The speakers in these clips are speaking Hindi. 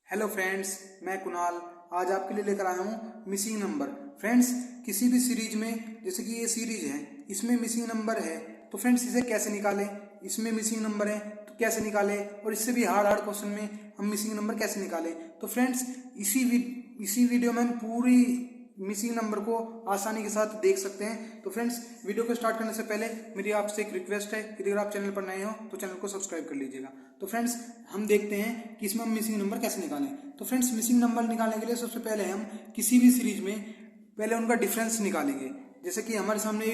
हेलो फ्रेंड्स, मैं कुणाल आज आपके लिए लेकर आया हूँ मिसिंग नंबर। फ्रेंड्स, किसी भी सीरीज में जैसे कि ये सीरीज है, इसमें मिसिंग नंबर है तो फ्रेंड्स इसे कैसे निकालें, इसमें मिसिंग नंबर है तो कैसे निकालें, और इससे भी हार्ड हार्ड क्वेश्चन में हम मिसिंग नंबर कैसे निकालें। तो फ्रेंड्स इसी वीडियो में हम पूरी मिसिंग नंबर को आसानी के साथ देख सकते हैं। तो फ्रेंड्स, वीडियो को स्टार्ट करने से पहले मेरी आपसे एक रिक्वेस्ट है कि अगर आप चैनल पर नए हो तो चैनल को सब्सक्राइब कर लीजिएगा। तो फ्रेंड्स, हम देखते हैं कि इसमें हम मिसिंग नंबर कैसे निकालें। तो फ्रेंड्स, मिसिंग नंबर निकालने के लिए सबसे पहले हम किसी भी सीरीज में पहले उनका डिफरेंस निकालेंगे। जैसे कि हमारे सामने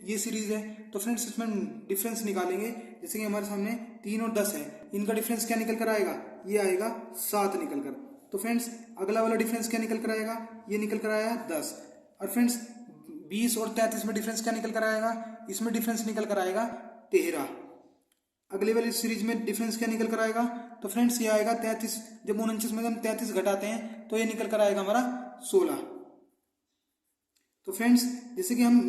ये सीरीज है तो फ्रेंड्स इसमें डिफरेंस निकालेंगे। जैसे कि हमारे सामने 3 और 10 है, इनका डिफरेंस क्या निकल कर आएगा, ये आएगा 7 निकल कर। तो फ्रेंड्स, अगला वाला डिफरेंस क्या निकल कर आएगा, ये निकल कर आया 10। और फ्रेंड्स, 20 और 33 में डिफरेंस क्या निकल कर आएगा, इसमें डिफरेंस निकल कर आएगा 13। अगली वाली सीरीज में डिफरेंस क्या निकल कर आएगा, तो फ्रेंड्स ये आएगा 33। जब 49 में हम 33 घटाते हैं तो ये निकल कर आएगा हमारा 16। तो फ्रेंड्स, जैसे कि हम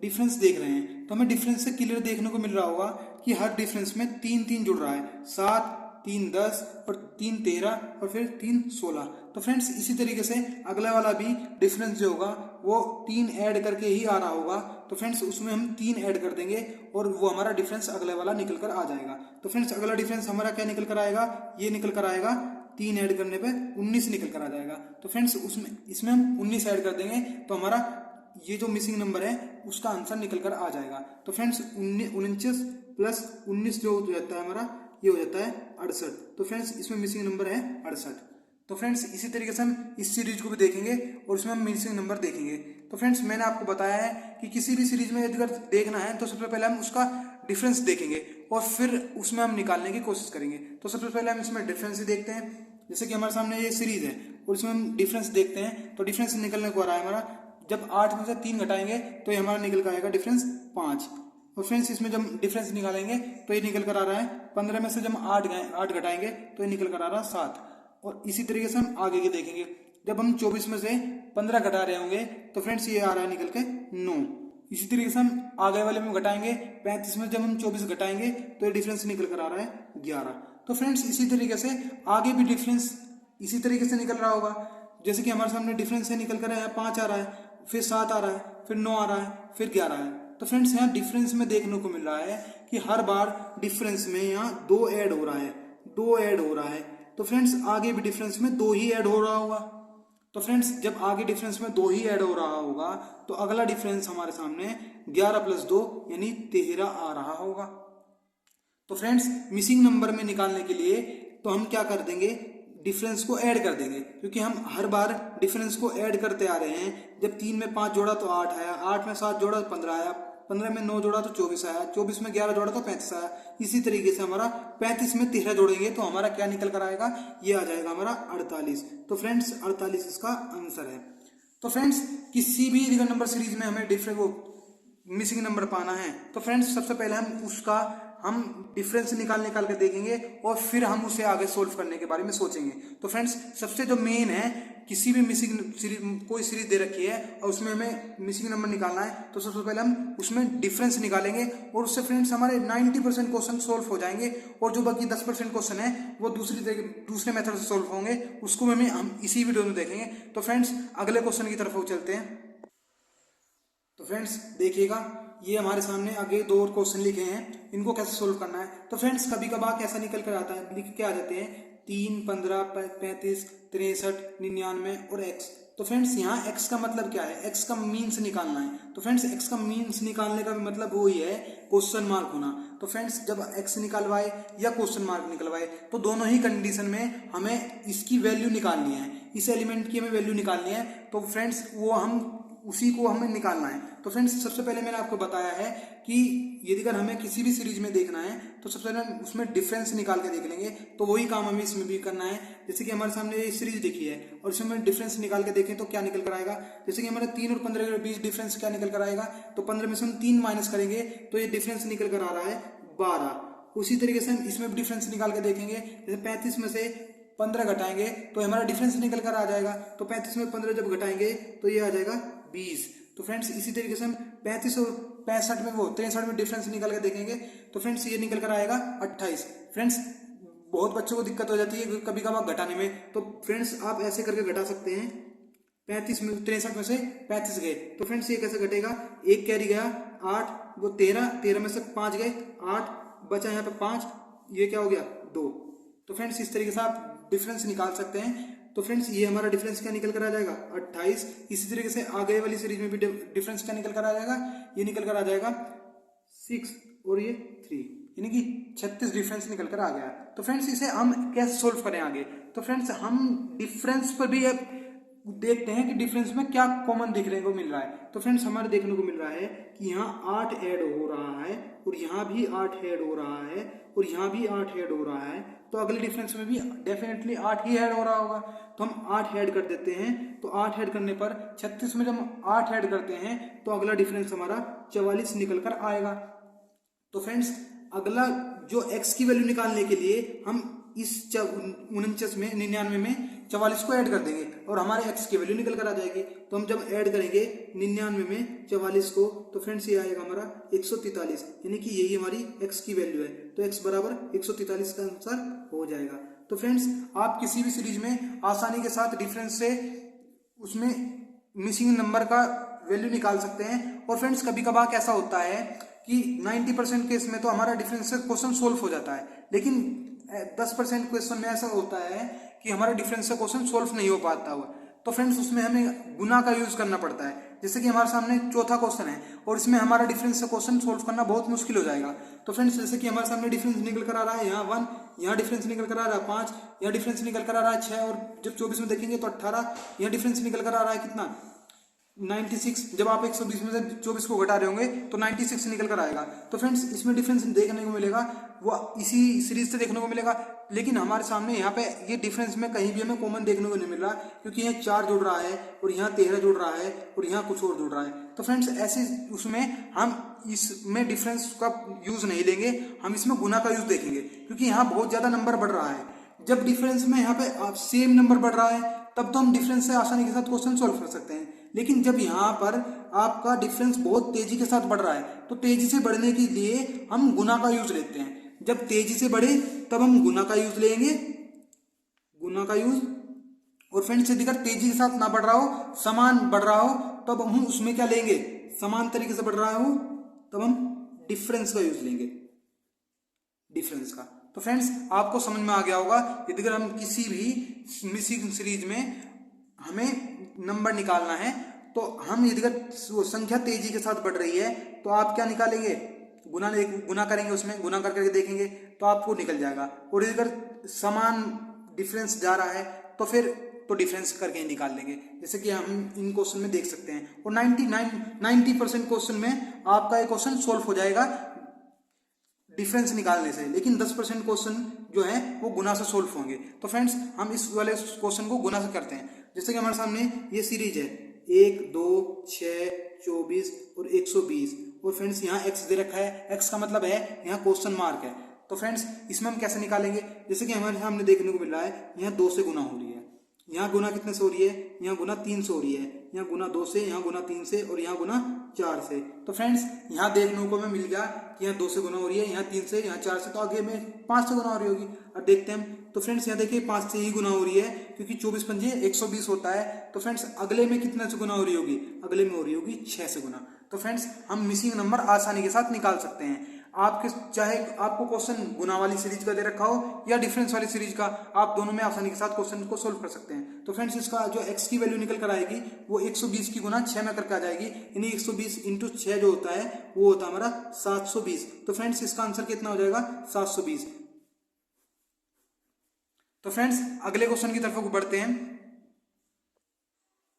डिफरेंस देख रहे हैं तो हमें डिफरेंस से क्लियर देखने को मिल रहा होगा कि हर डिफरेंस में 3 3 जुड़ रहा है, 7 3 10 और 3 13 और फिर 3 16। तो फ्रेंड्स, इसी तरीके से अगला वाला भी डिफरेंस जो होगा वो 3 ऐड करके ही आ रहा होगा। तो फ्रेंड्स, उसमें हम 3 ऐड कर देंगे और वो हमारा डिफरेंस अगले वाला निकल कर आ जाएगा। तो फ्रेंड्स, अगला डिफरेंस हमारा क्या निकल कर आएगा, ये निकल कर आएगा 3 ऐड करने पे 19 निकल कर आ जाएगा। तो फ्रेंड्स, इसमें हम 19 ऐड कर देंगे तो हमारा ये जो मिसिंग नंबर है उसका आंसर निकल कर आ जाएगा। तो फ्रेंड्स, 49 प्लस 19 जो रहता है हमारा, ये हो जाता है 68। तो फ्रेंड्स, इसमें मिसिंग नंबर है 68। तो फ्रेंड्स, इसी तरीके से हम इस सीरीज को भी देखेंगे और इसमें हम मिसिंग नंबर देखेंगे। तो फ्रेंड्स, मैंने आपको बताया है कि किसी भी सीरीज में अगर देखना है तो सबसे पहले हम उसका डिफरेंस देखेंगे और फिर उसमें हम निकालने की कोशिश करेंगे। तो सबसे पहले हम इसमें डिफरेंस ही देखते हैं। जैसे कि हमारे सामने ये सीरीज है और इसमें हम डिफरेंस देखते हैं। तो डिफरेंस निकलने को आ रहा है हमारा, जब 8 में से 3 घटाएंगे तो ये हमारा निकल कर आएगा डिफरेंस 5। और फ्रेंड्स, इसमें जब डिफरेंस निकालेंगे तो ये निकल कर आ रहा है 15 में से जब 8 घटाएंगे तो ये निकल कर आ रहा है 7। और इसी तरीके से हम आगे के देखेंगे, जब हम 24 में से 15 घटा रहे होंगे तो फ्रेंड्स ये आ रहा है निकल के 9। इसी तरीके से हम आगे वाले में घटाएंगे, 35 में जब हम 24 घटाएंगे तो ये डिफरेंस निकल कर आ रहा है 11। तो फ्रेंड्स, इसी तरीके से आगे भी डिफरेंस इसी तरीके से निकल रहा होगा। जैसे कि हमारे सामने डिफरेंस है निकल कर 5 आ रहा है, फिर 7 आ रहा है, फिर 9 आ रहा है, फिर 11 है। तो फ्रेंड्स, यहाँ डिफरेंस में देखने को मिल रहा है कि हर बार डिफरेंस में यहाँ 2 ऐड हो रहा है, 2 ऐड हो रहा है। तो फ्रेंड्स, आगे भी डिफरेंस में 2 ही ऐड हो रहा होगा। तो फ्रेंड्स, जब आगे डिफरेंस में 2 ही ऐड हो रहा होगा तो अगला डिफरेंस हमारे सामने 11 प्लस 2 यानी 13 आ रहा होगा। तो फ्रेंड्स, मिसिंग नंबर में निकालने के लिए तो हम क्या कर देंगे, डिफरेंस को ऐड कर देंगे, क्योंकि हम हर बार डिफरेंस को ऐड करते आ रहे हैं। जब 3 में 5 जोड़ा तो 8 आया, 8 में 7 जोड़ा तो 15 आया, 15 में 9 जोड़ा तो 24 आया, 24 में 11 जोड़ा तो 35 आया। इसी तरीके से हमारा 35 में 13 जोड़ेंगे तो हमारा क्या निकल कर आएगा, ये आ जाएगा हमारा 48। तो फ्रेंड्स, 48 इसका आंसर है। तो फ्रेंड्स, किसी भी रियल नंबर सीरीज में हमें मिसिंग नंबर पाना है तो फ्रेंड्स, सबसे पहले हम डिफरेंस निकाल के देखेंगे और फिर हम उसे आगे सोल्व करने के बारे में सोचेंगे। तो फ्रेंड्स, सबसे जो मेन है, किसी भी मिसिंग सीरीज कोई सीरीज दे रखी है और उसमें हमें मिसिंग नंबर निकालना है तो सबसे पहले हम उसमें डिफरेंस निकालेंगे और उससे फ्रेंड्स हमारे 90% क्वेश्चन सोल्व हो जाएंगे। और जो बाकी 10% क्वेश्चन है वो दूसरे मेथड से सोल्व होंगे, उसको हम इसी वीडियो में देखेंगे। तो फ्रेंड्स, अगले क्वेश्चन की तरफ चलते हैं। तो फ्रेंड्स, देखिएगा, ये हमारे सामने आगे 2 और क्वेश्चन लिखे हैं, इनको कैसे सोल्व करना है। तो फ्रेंड्स, कभी कभार कैसा निकल कर आता है, लिख के आ जाते हैं 3 15 35 63 99 और x। तो फ्रेंड्स, यहाँ x का मतलब क्या है, x का मीन्स निकालना है। तो फ्रेंड्स, x का मीन्स निकालने का मतलब वही है क्वेश्चन मार्क होना। तो फ्रेंड्स, जब x निकालवाए या क्वेश्चन मार्क निकलवाए तो दोनों ही कंडीशन में हमें इसकी वैल्यू निकालनी है, इस एलिमेंट की हमें वैल्यू निकालनी है। तो फ्रेंड्स, उसी को हमें निकालना है। तो फ्रेंड्स, सबसे पहले मैंने आपको बताया है कि यदि अगर हमें किसी भी सीरीज में देखना है तो सबसे पहले हम उसमें डिफरेंस निकाल के देख लेंगे। तो वही काम हमें इसमें भी करना है। जैसे कि हमारे सामने ये सीरीज देखी है और इसमें डिफरेंस निकाल के देखें तो क्या निकल कर आएगा। जैसे कि हमारे 3 और 15 के बीच डिफरेंस क्या निकल कर आएगा, तो 15 में से हम 3 माइनस करेंगे तो ये डिफरेंस निकल कर आ रहा है 12। उसी तरीके से हम इसमें भी डिफरेंस निकाल के देखेंगे। जैसे 35 में से 15 घटाएंगे तो हमारा डिफरेंस निकल कर आ जाएगा। तो 35 में 15 जब घटाएंगे तो ये आ जाएगा 20। तो फ्रेंड्स, इसी तरीके से हम 35 और 63 में डिफरेंस निकाल के देखेंगे तो फ्रेंड्स ये निकल कर आएगा 28। फ्रेंड्स, बहुत बच्चों को दिक्कत हो जाती है कभी कभार घटाने में। तो फ्रेंड्स आप ऐसे करके घटा सकते हैं। 65 में 63 में से 35 गए तो फ्रेंड्स ये कैसे घटेगा, एक कैरी गया 8, वो 13 में से 5 गए 8, बचा यहाँ पे 5, ये क्या हो गया 2। तो फ्रेंड्स इस तरीके से आप डिफरेंस निकाल सकते हैं। तो फ्रेंड्स ये हमारा डिफरेंस क्या निकल कर आ जाएगा 28। इसी तरीके से आगे वाली सीरीज में भी डिफरेंस क्या निकल कर आ जाएगा, ये निकल कर आ जाएगा 6 और ये 3, यानी कि 36 डिफरेंस निकल कर आ गया। तो फ्रेंड्स इसे हम कैसे सोल्व करें आगे, तो फ्रेंड्स हम डिफरेंस पर भी देखते हैं कि डिफरेंस में क्या कॉमन देखने को मिल रहा है। तो फ्रेंड्स हमारे देखने को मिल रहा है कि यहाँ 8 ऐड हो रहा है और यहाँ भी 8 ऐड हो रहा है और यहाँ भी 8 ऐड हो रहा है। तो अगले डिफरेंस में भी डेफिनेटली 8 ही ऐड हो रहा होगा। तो हम 8 ऐड कर देते हैं। तो 8 ऐड करने पर 36 में जब हम 8 ऐड करते हैं तो अगला डिफरेंस हमारा 44 निकल कर आएगा। तो फ्रेंड्स अगला जो x की वैल्यू निकालने के लिए हम इस 49 में 99 में 44 को ऐड कर देंगे और हमारे x की वैल्यू निकल कर आ जाएगी। तो हम जब ऐड करेंगे 99 में 44 को तो फ्रेंड्स ये आएगा हमारा 143, यानी कि यही हमारी x की वैल्यू है। तो x बराबर 143 का आंसर हो जाएगा। तो फ्रेंड्स आप किसी भी सीरीज में आसानी के साथ डिफरेंस से उसमें मिसिंग नंबर का वैल्यू निकाल सकते हैं। और फ्रेंड्स कभी कभार कैसा होता है कि 90% केस में तो हमारा डिफरेंस से क्वेश्चन सोल्व हो जाता है, लेकिन 10% क्वेश्चन में ऐसा होता है कि हमारा डिफरेंस से क्वेश्चन सोल्व नहीं हो पाता हुआ। तो फ्रेंड्स उसमें हमें गुना का यूज करना पड़ता है। जैसे कि हमारे सामने चौथा क्वेश्चन है और इसमें हमारा डिफरेंस से क्वेश्चन सोल्व करना बहुत मुश्किल हो जाएगा। तो फ्रेंड्स जैसे कि हमारे सामने डिफरेंस निकल कर आ रहा है यहाँ 1, यहाँ डिफरेंस निकल कर आ रहा है 5, यहाँ डिफरेंस निकल कर आ रहा है 6 और जब 24 में देखेंगे तो 18, यहाँ डिफरेंस निकल कर आ रहा है कितना 96। जब आप 120 में से 24 को घटा रहे होंगे तो 96 निकल कर आएगा। तो फ्रेंड्स इसमें डिफरेंस देखने को मिलेगा वो इसी सीरीज से देखने को मिलेगा, लेकिन हमारे सामने यहाँ पे ये डिफरेंस में कहीं भी हमें कॉमन देखने को नहीं मिल रहा, क्योंकि यहाँ 4 जुड़ रहा है और यहाँ 13 जुड़ रहा है और यहाँ कुछ और जुड़ रहा है। तो फ्रेंड्स ऐसे उसमें हम इसमें डिफरेंस का यूज नहीं लेंगे, हम इसमें गुना का यूज देखेंगे, क्योंकि यहाँ बहुत ज्यादा नंबर बढ़ रहा है। जब डिफरेंस में यहाँ पे सेम नंबर बढ़ रहा है तब तो हम डिफरेंस से आसानी के साथ क्वेश्चन सोल्व कर सकते हैं, लेकिन जब यहाँ पर आपका डिफरेंस बहुत तेजी के साथ बढ़ रहा है तो तेजी से बढ़ने के लिए हम गुना का यूज लेते हैं। जब तेजी से बढ़े तब हम गुना का यूज लेंगे, गुना का यूज। और फ्रेंड्स यदि अगर तेजी के साथ ना बढ़ रहा हो, समान बढ़ रहा हो, तब हम उसमें क्या लेंगे, समान तरीके से बढ़ रहा हो तब हम डिफरेंस का यूज लेंगे, डिफरेंस का। तो फ्रेंड्स आपको समझ में आ गया होगा, यदि अगर हम किसी भी मिसिंग सीरीज में हमें नंबर निकालना है तो हम यदि संख्या तेजी के साथ बढ़ रही है तो आप क्या निकालेंगे, गुना करेंगे, उसमें गुना करके देखेंगे तो आपको निकल जाएगा। और यदि अगर समान डिफरेंस जा रहा है तो फिर तो डिफरेंस करके निकाल लेंगे, जैसे कि हम इन क्वेश्चन में देख सकते हैं। और 90% क्वेश्चन में आपका ये क्वेश्चन सोल्व हो जाएगा डिफरेंस निकालने से, लेकिन 10% क्वेश्चन जो है वो गुना से सोल्व होंगे। तो फ्रेंड्स हम इस वाले क्वेश्चन को गुना से करते हैं। जैसे कि हमारे सामने ये सीरीज है 1, 2, 6, 24 और 120, और फ्रेंड्स यहाँ x दे रखा है, x का मतलब है यहाँ क्वेश्चन मार्क है। तो फ्रेंड्स इसमें हम कैसे निकालेंगे, जैसे कि हमारे सामने देखने को मिल रहा है यहाँ 2 से गुना हो रही है, यहाँ गुना कितने से हो रही है, यहाँ गुना 3 से हो रही है, यहाँ गुना 2 से, यहाँ गुना 3 से और यहाँ गुना 4 से। तो फ्रेंड्स यहाँ देखने को हमें मिल गया कि यहाँ 2 से गुना हो रही है, यहाँ 3 से, यहाँ 4 से, तो आगे में 5 से गुना हो रही होगी। अब देखते हैं हम, तो फ्रेंड्स यहाँ देखिए 5 से ही गुना हो रही है, क्योंकि 24 पंजे 120 होता है। तो फ्रेंड्स अगले में कितने से गुना हो रही होगी, अगले में हो रही होगी 6 से गुना। तो फ्रेंड्स हम मिसिंग नंबर आसानी के साथ निकाल सकते हैं। आपके चाहे आपको क्वेश्चन गुना वाली सीरीज का दे रखा हो या डिफरेंस वाली सीरीज का, आप दोनों में आसानी के साथ क्वेश्चन को सोल्व कर सकते हैं। तो फ्रेंड्स इसका जो x की वैल्यू निकल कर आएगी वो 120 की गुना 6 में करके आ जाएगी, यानी 120 इंटू 6 जो होता है वो होता है हमारा 720। तो फ्रेंड्स इसका आंसर कितना हो जाएगा 720। तो फ्रेंड्स अगले क्वेश्चन की तरफ बढ़ते हैं।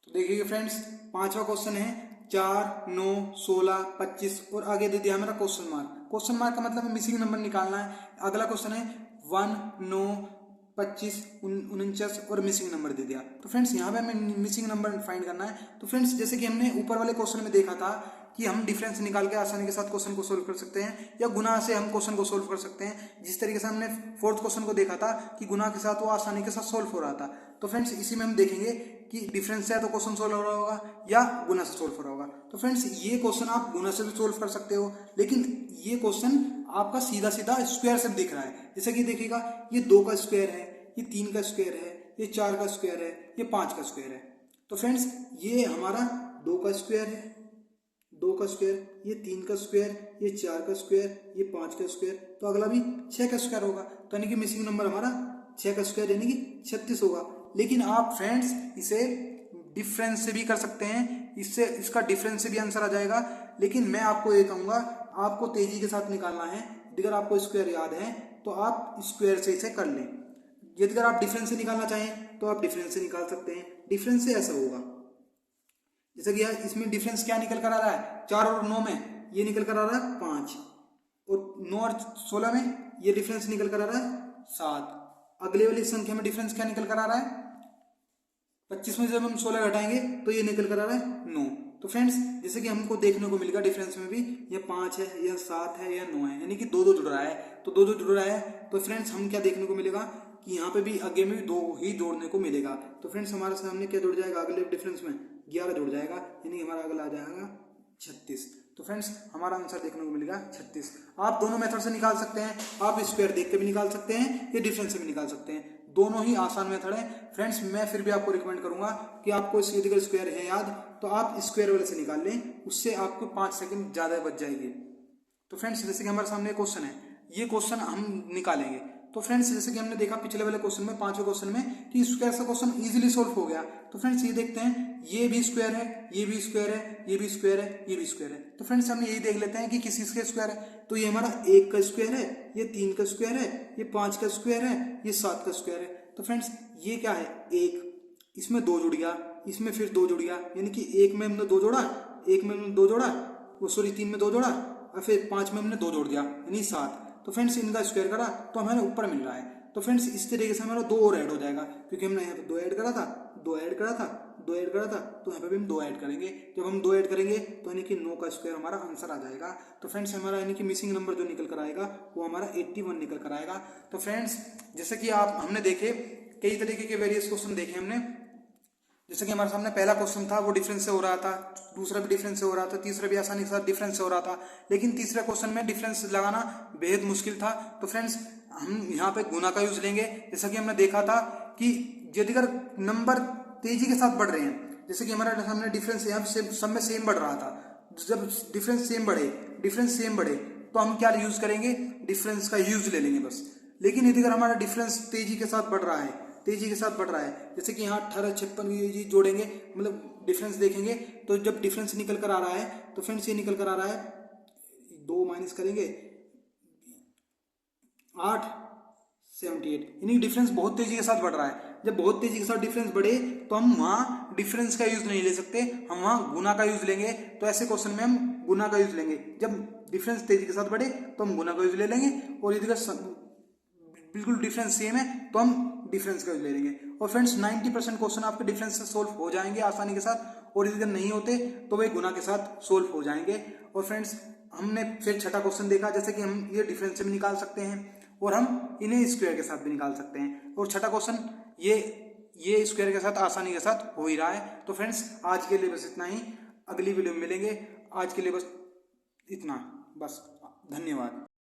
तो देखिए फ्रेंड्स 5वां क्वेश्चन है 4, 9, 16, 25 और आगे दे दिया हमारा क्वेश्चन मार्क। क्वेश्चन मार्क का मतलब मिसिंग नंबर निकालना है। अगला क्वेश्चन है 1, 9, 25, 49 और मिसिंग नंबर दे दिया। तो फ्रेंड्स यहाँ पे हमें मिसिंग नंबर फाइंड करना है। तो फ्रेंड्स जैसे कि हमने ऊपर वाले क्वेश्चन में देखा था कि हम डिफरेंस निकाल के आसानी के साथ क्वेश्चन को सोल्व कर सकते हैं या गुना से हम क्वेश्चन को सोल्व कर सकते हैं। जिस तरीके से हमने फोर्थ क्वेश्चन को देखा था कि गुना के साथ वो आसानी के साथ सोल्व हो रहा था, तो फ्रेंड्स इसी में हम देखेंगे कि डिफरेंस से तो क्वेश्चन सोल्व हो रहा होगा या गुना से सोल्व हो रहा होगा। तो फ्रेंड्स ये क्वेश्चन आप गुना से भी सोल्व कर सकते हो, लेकिन ये क्वेश्चन आपका सीधा सीधा स्क्वायर से दिख रहा है। जैसे कि देखिएगा, ये 2 का स्क्वायर है, ये 3 का स्क्वायर है, ये 4 का स्क्वायर है, ये 5 का स्क्वायर है। तो फ्रेंड्स ये हमारा 2 का स्क्वायर है, 2 का स्क्वायर, ये 3 का स्क्वायर, ये 4 का स्क्वायर, ये 5 का स्क्वायर, तो अगला भी 6 का स्क्वायर होगा। तो यानी कि मिसिंग नंबर हमारा 6 का स्क्वायर यानी कि 36 होगा। लेकिन आप फ्रेंड्स इसे डिफरेंस से भी कर सकते हैं, इससे इसका डिफरेंस से भी आंसर आ जाएगा। लेकिन मैं आपको ये कहूँगा, आपको तेजी के साथ निकालना है। अगर आपको स्क्वायर याद है तो आप स्क्वायर से इसे कर लें। यदि अगर आप डिफरेंस से निकालना चाहें तो आप डिफरेंस से निकाल सकते हैं। डिफरेंस से ऐसा होगा, जैसे कि यार इसमें डिफरेंस क्या निकल कर आ रहा है, 4 और 9 में ये निकल कर आ रहा है 5, और 9 और 16 में ये डिफरेंस निकल कर आ रहा है 7। अगले वाली संख्या में डिफरेंस क्या निकल कर आ रहा है, 25 में जब हम 16 घटाएंगे तो ये निकल कर आ रहा है 9। तो फ्रेंड्स जैसे कि हमको देखने को मिलेगा डिफरेंस में भी, ये 5 है, यह 7 है, यह 9 है, यानी कि 2 जुड़ रहा है। तो 2 जुड़ रहा है तो फ्रेंड्स हम क्या देखने को मिलेगा कि यहाँ पे भी आगे में भी 2 ही जोड़ने को मिलेगा। तो फ्रेंड्स हमारे सामने क्या जुड़ जाएगा, अगले डिफरेंस में 11 जुड़ जाएगा, यानी हमारा अगला आ जाएगा 36। तो फ्रेंड्स हमारा आंसर देखने को मिलेगा 36। आप दोनों मेथड से निकाल सकते हैं, आप स्क्वायर देख के भी निकाल सकते हैं, ये डिफरेंस से भी निकाल सकते हैं। दोनों ही आसान मेथड है फ्रेंड्स। मैं फिर भी आपको रिकमेंड करूंगा कि आपको यदि स्क्वायर है याद तो आप स्क्वायर वाले से निकाल लें, उससे आपको 5 सेकंड ज्यादा बच जाएगी। तो फ्रेंड्स जैसे कि हमारे सामने क्वेश्चन है, ये क्वेश्चन हम निकालेंगे। तो फ्रेंड्स जैसे कि हमने देखा पिछले वाले क्वेश्चन में, 5वें क्वेश्चन में, कि स्क्वायर से क्वेश्चन इजीली सोल्व हो गया। तो फ्रेंड्स ये देखते हैं, ये भी स्क्वायर है, ये भी स्क्वायर है, ये भी स्क्वायर है, ये भी स्क्वायर है। तो फ्रेंड्स हम यही देख लेते हैं कि किस का स्क्वायर है। तो ये हमारा 1 का स्क्वायर है, ये 3 का स्क्वायर है, ये 5 का स्क्वायर है, ये 7 का स्क्वायर है। तो फ्रेंड्स ये क्या है, 1, इसमें 2 जुड़ गया, इसमें फिर 2 जुड़ गया, यानी कि 1 में हमने 2 जोड़ा, 1 में हमने 2 जोड़ा, वो सॉरी 3 में 2 जोड़ा, और फिर 5 में हमने 2 जोड़ दिया, यानी 7। तो फ्रेंड्स इनका स्क्वायर करा तो हमें ऊपर मिल रहा है। तो फ्रेंड्स इस तरीके से हमारा 2 और ऐड हो जाएगा, क्योंकि हमने यहाँ पे 2 ऐड करा था, 2 ऐड करा था, 2 ऐड करा था, तो यहाँ पे भी हम 2 ऐड करेंगे। जब हम 2 ऐड करेंगे तो यानी कि 9 का स्क्वायर हमारा आंसर आ जाएगा। तो फ्रेंड्स हमारा यानी कि मिसिंग नंबर जो निकल कर आएगा वो हमारा 81 निकल कर आएगा। तो फ्रेंड्स जैसे कि आप हमने देखे कई तरीके के वेरियस क्वेश्चन देखे हमने। जैसे कि हमारे सामने पहला क्वेश्चन था वो डिफरेंस से हो रहा था, दूसरा भी डिफरेंस से हो रहा था, तीसरा भी आसानी के साथ डिफरेंस से हो रहा था, लेकिन तीसरे क्वेश्चन में डिफरेंस लगाना बेहद मुश्किल था। तो फ्रेंड्स हम यहाँ पे गुना का यूज लेंगे। जैसा कि हमने देखा था कि यदि अगर नंबर तेजी के साथ बढ़ रहे हैं, जैसे कि हमारे सामने डिफरेंस यहाँ सब में सेम बढ़ रहा था, जब डिफरेंस सेम बढ़े तो हम क्या यूज करेंगे, डिफरेंस का यूज ले लेंगे बस। लेकिन यदि अगर हमारा डिफरेंस तेजी के साथ बढ़ रहा है, जैसे कि यहाँ 18, 56 जोड़ेंगे, मतलब डिफरेंस देखेंगे, तो जब डिफरेंस निकल कर आ रहा है तो फ्रेंड्स ये निकल कर आ रहा है, 2 माइनस करेंगे 8, 78, यानी डिफरेंस बहुत तेजी के साथ बढ़ रहा है। जब बहुत तेजी के साथ डिफरेंस बढ़े तो हम वहां डिफरेंस का यूज नहीं ले सकते, हम वहां गुना का यूज लेंगे। तो ऐसे क्वेश्चन में हम गुना का यूज लेंगे। जब डिफरेंस तेजी के साथ बढ़े तो हम गुना का यूज ले लेंगे, और यदि बिल्कुल डिफरेंस सेम है तो हम डिफरेंस का यूज ले लेंगे। और फ्रेंड्स 90% क्वेश्चन आपके डिफरेंस से सोल्व हो जाएंगे आसानी के साथ, और यदि नहीं होते तो वे गुना के साथ सोल्व हो जाएंगे। और फ्रेंड्स हमने फिर छठा क्वेश्चन देखा, जैसे कि हम ये डिफरेंस से भी निकाल सकते हैं और हम इन्हें स्क्वायर के साथ भी निकाल सकते हैं। और छठा क्वेश्चन ये स्क्वायर के साथ आसानी के साथ हो ही रहा है। तो फ्रेंड्स आज के लिए बस इतना ही, अगली वीडियो में मिलेंगे। आज के लिए बस इतना, बस धन्यवाद।